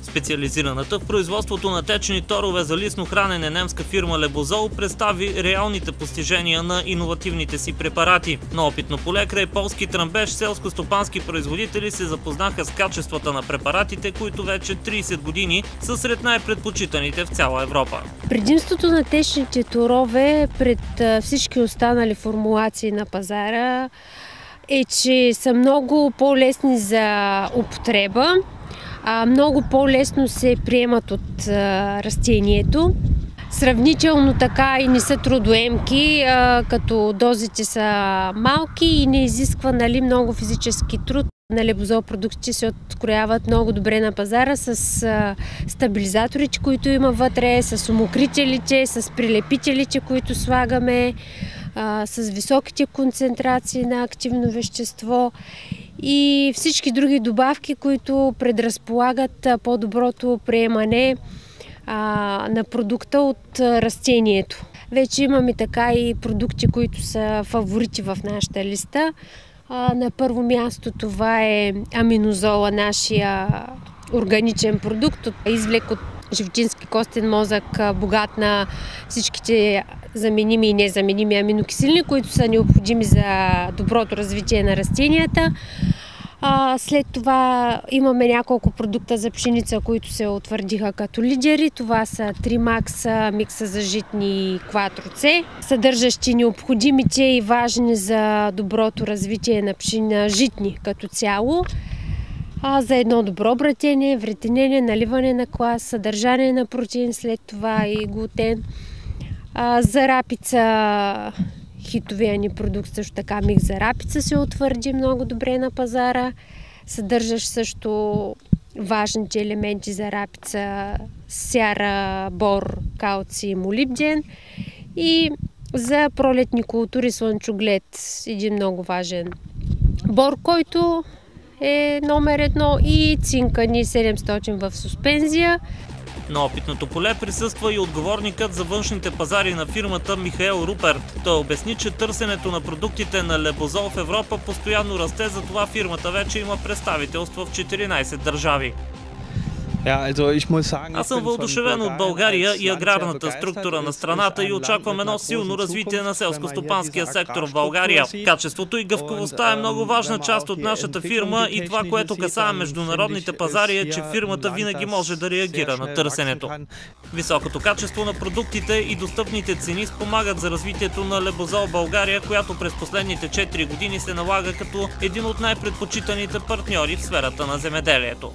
Специализираната в производството на течни торове за лисно хранене немска фирма Лебозол представи реалните постижения на иновативните си препарати. На опитно поле край полски Тръмбеш селско-стопански производители се запознаха с качествата на препаратите, които вече 30 години са сред най-предпочитаните в цяла Европа. Предимството на течните торове пред всички останали формулации на пазара е, че са много по-лесни за употреба, много по-лесно се приемат от растението. Сравнително така и не са трудоемки, като дозите са малки и не изисква много физически труд. На Лебозол продуктите се открояват много добре на пазара с стабилизаторите, които има вътре, с умокрителите, с прилепителите, които слагаме, с високите концентрации на активно вещество и всички други добавки, които предразполагат по-доброто приемане на продукта от растението. Вече имаме така и продукти, които са фаворити в нашата листа. На първо място това е аминозола, нашия органичен продукт, извлек от животински костен мозък, богат на всичките заменими и незаменими аминокиселини, които са необходими за доброто развитие на растенията. След това имаме няколко продукта за пшеница, които се утвърдиха като лидери. Това са Тримакс, микса за житни Quattro-C, съдържащи необходимите и важни за доброто развитие на житни като цяло. За едно добро братене, вретенение, наливане на клас, съдържание на протеин, след това и глутен. За рапица, хитовия ни продукт също така микс за рапица се утвърди много добре на пазара. Съдържащ също важните елементи за рапица: сяра, бор, калций, молибден. И за пролетни култури слънчоглед, един много важен бор, който е номер 1, и цинка ни 700 в суспензия. На опитното поле присъства и отговорникът за външните пазари на фирмата Михаел Рупер. Той обясни, че търсенето на продуктите на Лебозол в Европа постоянно расте, затова фирмата вече има представителство в 14 държави. Аз съм въодушевен от България и аграрната структура на страната и очаквам едно силно развитие на селско-стопанския сектор в България. Качеството и гъвкавостта е много важна част от нашата фирма и това, което касае международните пазари, е, че фирмата винаги може да реагира на търсенето. Високото качество на продуктите и достъпните цени спомагат за развитието на Лебозол България, която през последните 4 години се налага като един от най-предпочитаните партньори в сферата на земеделието.